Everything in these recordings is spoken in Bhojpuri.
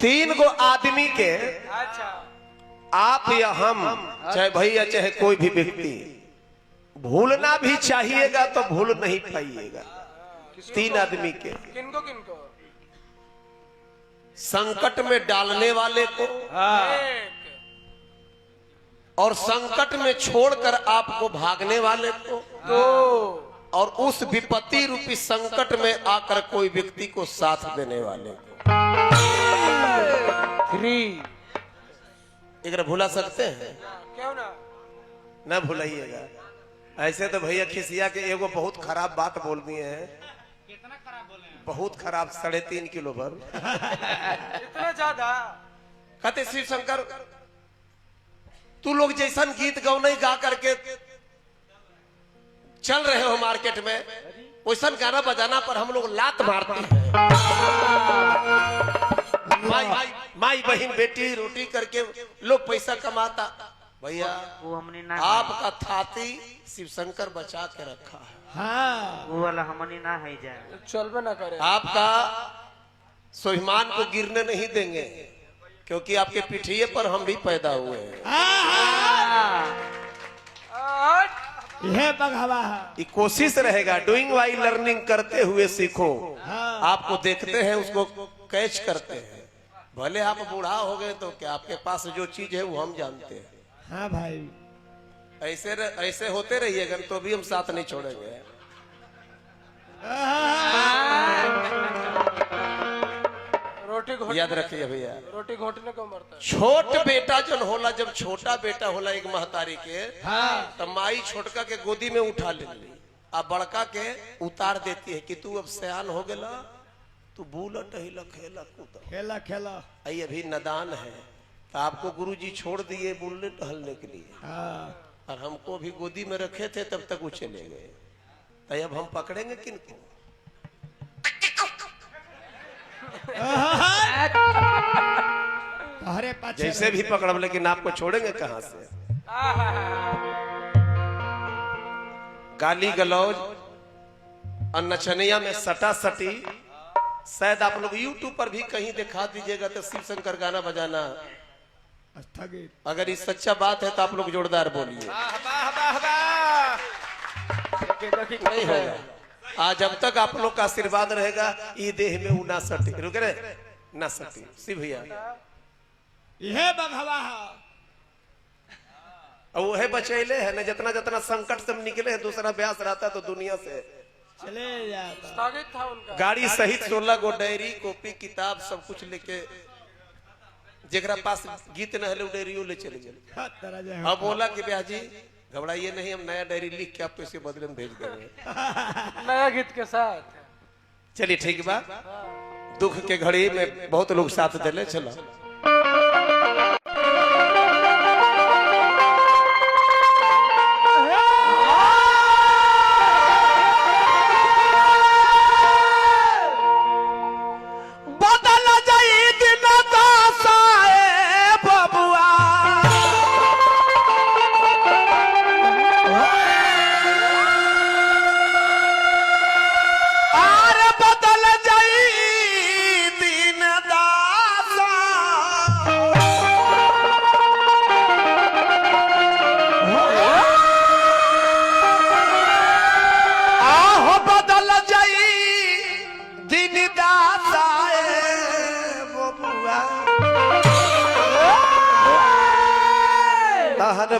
तीन गो आदमी के अच्छा आप या हम चाहे भैया चाहे कोई भी व्यक्ति भूलना भी चाहिएगा तो भूल नहीं पाइएगा। तीन आदमी के किनको किनको संकट में डालने वाले को एक और संकट में छोड़कर आपको भागने वाले को दो और उस विपत्ति रूपी संकट में आकर कोई व्यक्ति को साथ देने वाले को। थ्री एक भुला सकते हैं? क्यों ना न भुलाइएगा। ऐसे तो भैया खिसिया के एगो बहुत खराब बात बोल दिए हैं। कितना खराब बोले हैं? बहुत खराब 3.5 किलो भर इतना ज्यादा कहते शिव शंकर तू लोग जैसन गीत गौ नहीं गा करके चल रहे हो मार्केट में वैसन गाना बजाना पर हम लोग लात मारते हैं। माई बहन बेटी रोटी करके लोग पैसा कमाता। भैया वो हमने ना आपका थाती शिव शंकर बचा के रखा है। हाँ वो वाला हमने ना है जाए चलबे ना करे आपका स्वाभिमान को गिरने नहीं देंगे क्योंकि आपके पीठिए पर हम भी पैदा हुए हैं। यह बघावा है। ये कोशिश रहेगा डूइंग वाइल लर्निंग करते हुए सीखो। आपको देखते हैं उसको कैच करते हैं। भले आप बूढ़ा हो गए तो क्या आपके पास जो चीज है वो हम जानते हैं। हाँ भाई ऐसे होते रहिएगा तो भी हम साथ नहीं छोड़ेंगे। रोटी घोट याद रखिए भैया रोटी घोटने को मरता है। छोट बेटा जन होला जब छोटा बेटा होला एक महतारी के हाँ तो माई छोटका के गोदी में उठा ले अब बड़का के उतार देती है कि तू अब सयान हो गया तू बुलट हिला खेला कूदा खेला खेला आई अभी नदान है तो आपको गुरुजी छोड़ दिए बुलने टहलने के लिए हाँ और हमको भी गोदी में रखे थे तब तक वो चले गए। तो अब हम पकड़ेंगे किनको? अरे पाछे जैसे भी पकड़ लेकिन आपको छोड़ेंगे कहां से? गाली गलौज और नचनिया में सटा सटी शायद आप लोग YouTube पर भी कहीं दिखा दीजिएगा तो शिव शंकर गाना बजाना। स्थगित अगर ये सच्चा बात है तो आप लोग जोरदार बोलिए। नहीं होगा। आज जब तक आप लोग का आशीर्वाद रहेगा ये देह में वो ना सटे रुक रहे ना सटे शिव भैया यह बघावा है। और वो है बचैले है ना जितना जितना संकट से हम निकले हैं दूसरा ब्यास रहता तो दुनिया से चले जाता स्थगित था उनका गाड़ी सहित 16 गो डायरी कॉपी किताब सब कुछ लेके जेकरा पास गीत न है डायरियो ले चले गए। अब बोला कि ब्याह जी घबराइए नहीं हम नया डायरी लिख के आपको इसे बदले में भेज देंगे। नया गीत के साथ। चलिए ठीक बा। दुख के घड़ी में बहुत लोग साथ दिले चलो।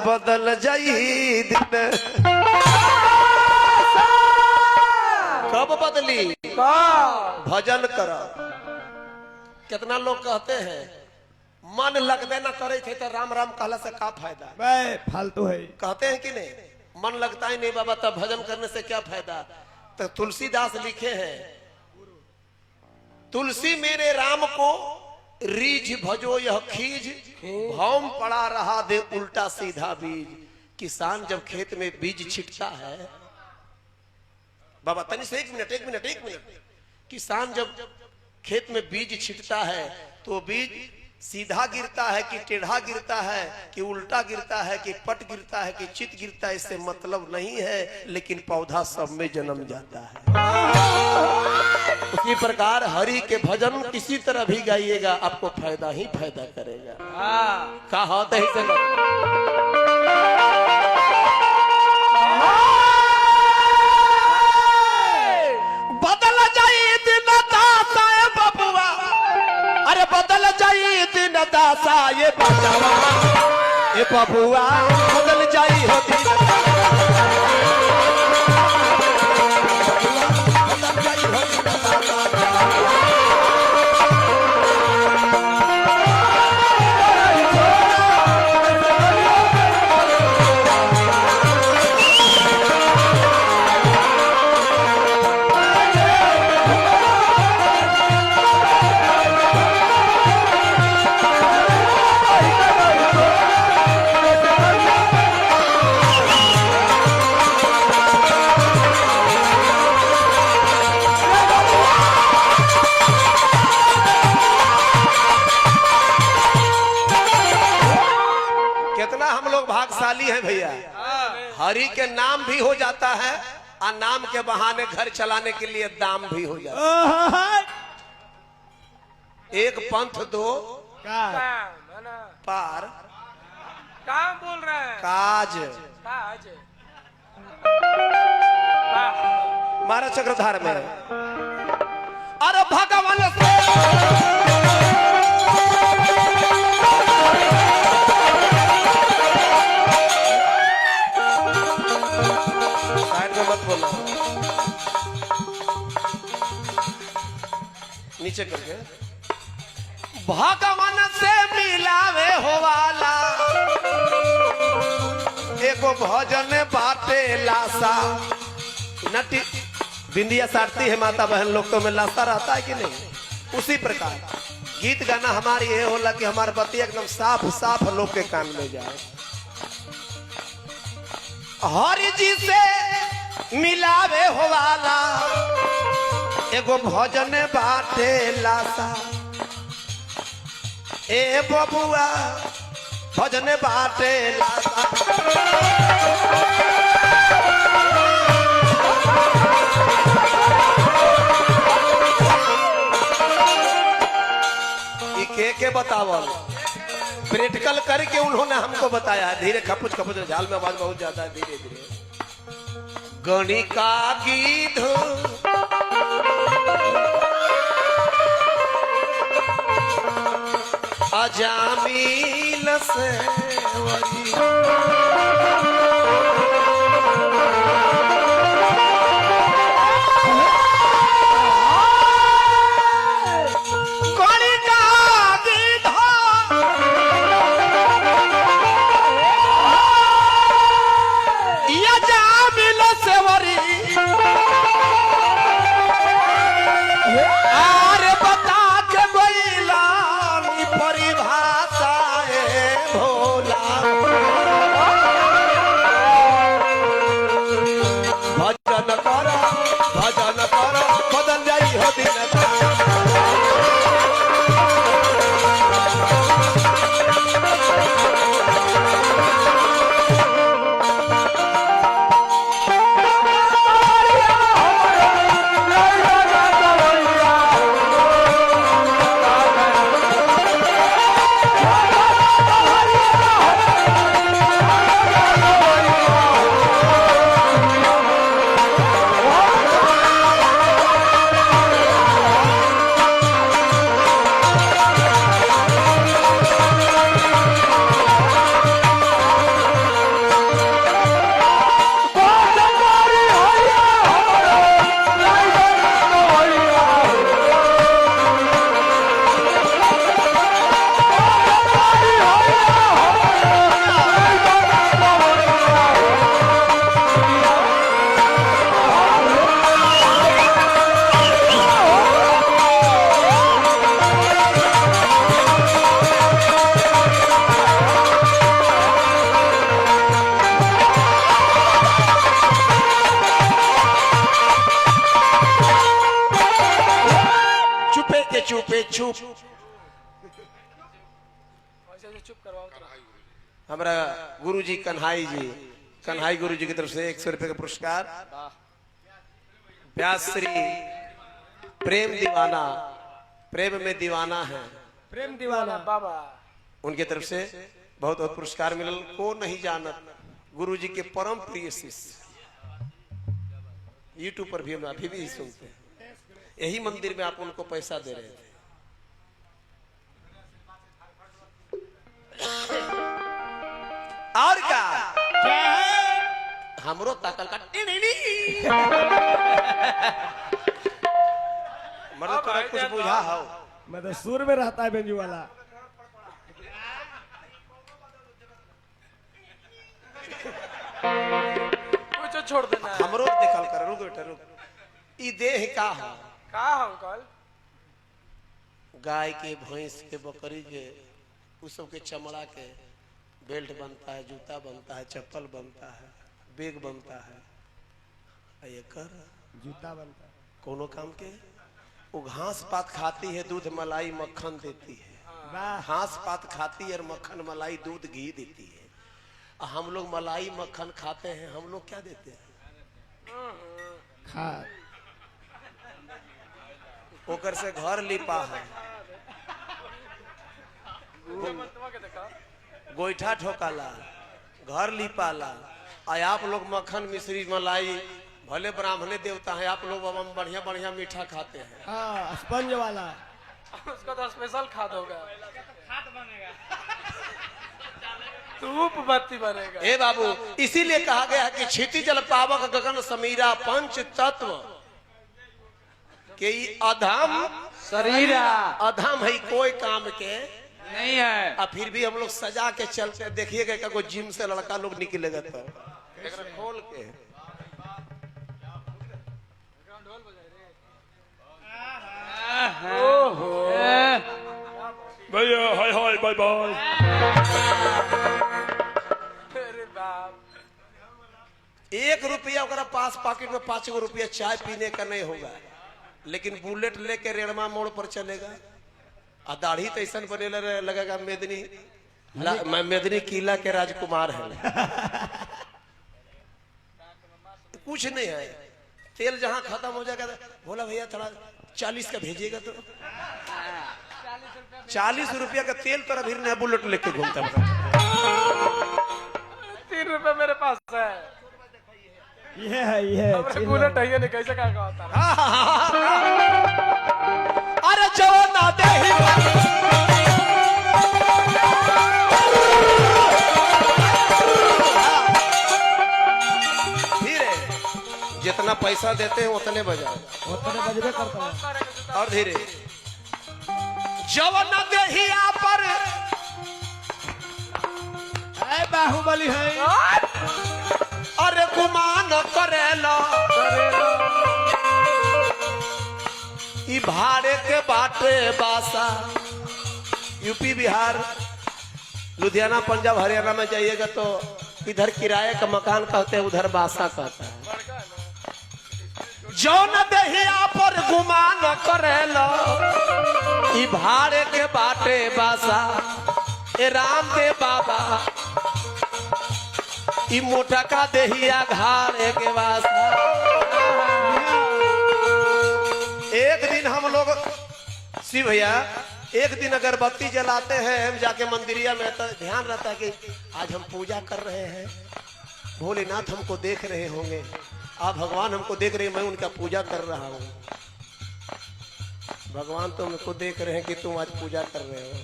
बदल जाई दिन कब बदली भजन कर। कितना लोग कहते हैं मन लगते ना करे थे तो राम राम कहला से का फायदा? फालतू है कहते हैं कि नहीं? मन लगता ही नहीं बाबा तब भजन करने से क्या फायदा? तो तुलसीदास लिखे हैं तुलसी मेरे राम को रीझ भजो यह खीज भौम पड़ा रहा दे उल्टा सीधा बीज। किसान जब खेत में बीज छिटता है बाबा तनी से एक मिनट किसान जब खेत में बीज छिटता है तो बीज सीधा गिरता है कि टेढ़ा गिरता है कि उल्टा गिरता है कि पट गिरता है कि चित गिरता है इससे मतलब नहीं है, लेकिन पौधा सब में जन्म जाता है। इसी प्रकार हरि के भजन किसी तरह भी गाइएगा आपको फायदा ही फायदा करेगा। हाँ कहा दही से बदल जाई दिन दासा ये बबुआ, अरे बदल जाई दिन दासा ये बचावा ये बबुआ, बदल जाई हो दिन कितना हम लोग भाग्यशाली हैं भैया। हरि के नाम भी हो जाता है और नाम के बहाने घर चलाने के लिए दाम भी हो जाता है। एक पंथ दो का काम है ना, पार काम बोल रहे हैं काज। काज। मारा चक्रधार में अरे भगवान से साइड में मत बोलो, नीचे करके भगवान से मिलावे हो वाला एगो भजन बाटे लासा। नटी बिंदिया साटती है माता बहन लोग तो में लासा रहता है कि नहीं। उसी प्रकार गीत गाना हमारी ये होला कि हमारे बत्ती एकदम साफ साफ लोग के कान में जाए। हरि जी से मिलावे हो वाला एगो भजन बाटे लासा ए बबुआ, भजन बाटे लासा। के बतावल प्रैक्टिकल करके उन्होंने हमको बताया। धीरे खपुच खपुच झाल में आवाज बहुत ज्यादा है, धीरे धीरे गणिका गीत अजामिल से चुप चुप करवाओ। हमारा गुरुजी कन्हाई जी, कन्हाई गुरुजी की तरफ से 100 रुपए का पुरस्कार। व्यास श्री प्रेम दीवाना, प्रेम में दीवाना है, प्रेम दीवाना बाबा उनके तरफ से बहुत बहुत पुरस्कार मिलल। को नहीं जानत गुरु जी के परम प्रिय शिष्य, यूट्यूब पर भी हम अभी भी सुनते हैं। यही मंदिर में आप उनको पैसा दे रहे थे। और क्या क्या है? हमरो ताकल का मतलब तोरा कुछ बुझा हो। मैं तो सुर में रहता है बेंजू वाला। कुछ छोड़ देना है। हमरो देखल कर, रुक बेटा रुक। ई देह का हो? का अंकल? गाय के, भैंस के, बकरी के, उस सब के चमड़ा के बेल्ट बनता है, जूता बनता है, चप्पल बनता है, बैग बनता है। ये कर जूता बनता है। कोनो काम के। वो घास पात खाती है, दूध मलाई मक्खन देती है। वाह। घास पात खाती है और मक्खन मलाई दूध घी देती है। और हम लोग मलाई मक्खन खाते हैं, हम लोग क्या देते हैं? खा ओकर से घर लिपा है, गोईठा ठोकाला, घर लिपाला। और आप लोग मक्खन मिश्री मलाई, भले ब्राह्मणे देवता है, आप लोग बढ़िया बढ़िया मीठा खाते हैं। हाँ, स्पंज वाला। उसका तो स्पेशल खाद होगा, धूप बत्ती बनेगा। ए बाबू, इसीलिए कहा गया है कि क्षिति जल पावक गगन समीरा पंच तत्व के अधम शरीरा अधम है, कोई काम के नहीं है। और फिर भी हम लोग सजा के चलते। देखिएगा कोई जिम से लड़का लोग निकलेगा तो खोल के भैया हाय हाय बाय बाय। अरे बाप, 1 रुपया अगर पास पॉकेट में 5 रुपया चाय पीने का नहीं होगा, लेकिन बुलेट लेके रेणमा मोड़ पर चलेगा। और दाढ़ी तो ऐसा बने लगेगा मेदनी मैं मेदनी किला के राजकुमार है। कुछ नहीं है, तेल जहां खत्म हो जाएगा बोला भैया थोड़ा 40 का भेजिएगा। तो 40 रुपया का तेल तो अभी नया बुलेट लेके घूमता है। 3 रुपए मेरे पास है। ये है हमारे बुलेट है नहीं, कैसे क्या होता है? अरे जवाना देही धीरे, जितना पैसा देते हैं उतने बजाओ, उतने बजबे करता है। और धीरे जवाना देही पर अरे बाहुबली है। अरे गुमान करेला ई भाड़े के बाटे बासा। यूपी बिहार लुधियाना पंजाब हरियाणा में जाइएगा तो इधर किराए का मकान कहते हैं, उधर बासा कहता है। जौन देहिया पर गुमान करेला ई भाड़े के बाटे बासा। ए रामदेव बाबा ई मोटा का देहिया घाड़े के वासा। एक दिन हम लोग शिव भैया एक दिन अगरबत्ती जलाते हैं, हम जाके मंदिरिया में, तो ध्यान रहता है कि आज हम पूजा कर रहे हैं, भोलेनाथ हमको देख रहे होंगे, आप भगवान हमको देख रहे हैं, मैं उनका पूजा कर रहा हूँ। भगवान तो हमको देख रहे हैं कि तुम आज पूजा कर रहे हो।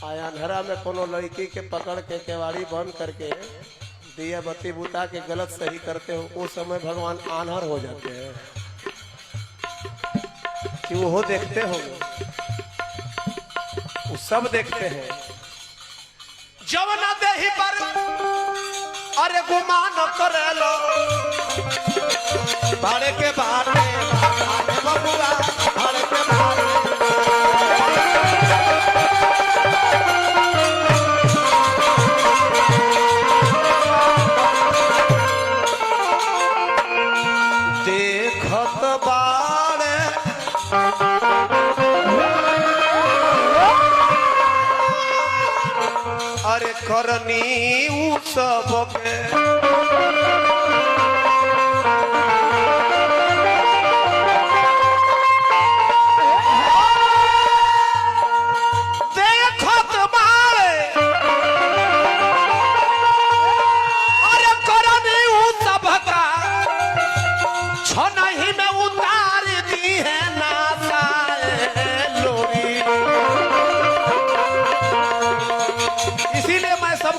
आया अंधेरा में कोनो लड़की के पकड़ के केवाड़ी बंद करके दिया बत्ती बुता के गलत सही करते हो, उस समय भगवान आन्हर हो जाते हैं कि वो देखते होंगे, वो सब देखते हैं। जवना देही पर अरे गुमान करे लो भाड़े के बाटे बबुआ भाड़े के बाटे। देखत बाड़े अरे करनी उ सबके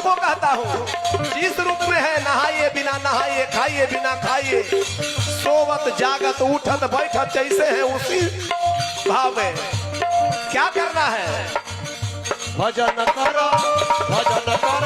सबको कहता हूँ जिस रूप में है नहाइए बिना नहाइए, खाइए बिना खाइए, सोवत जागत उठत बैठत जैसे है उसी भाव में क्या करना है। भजन करो भजन करो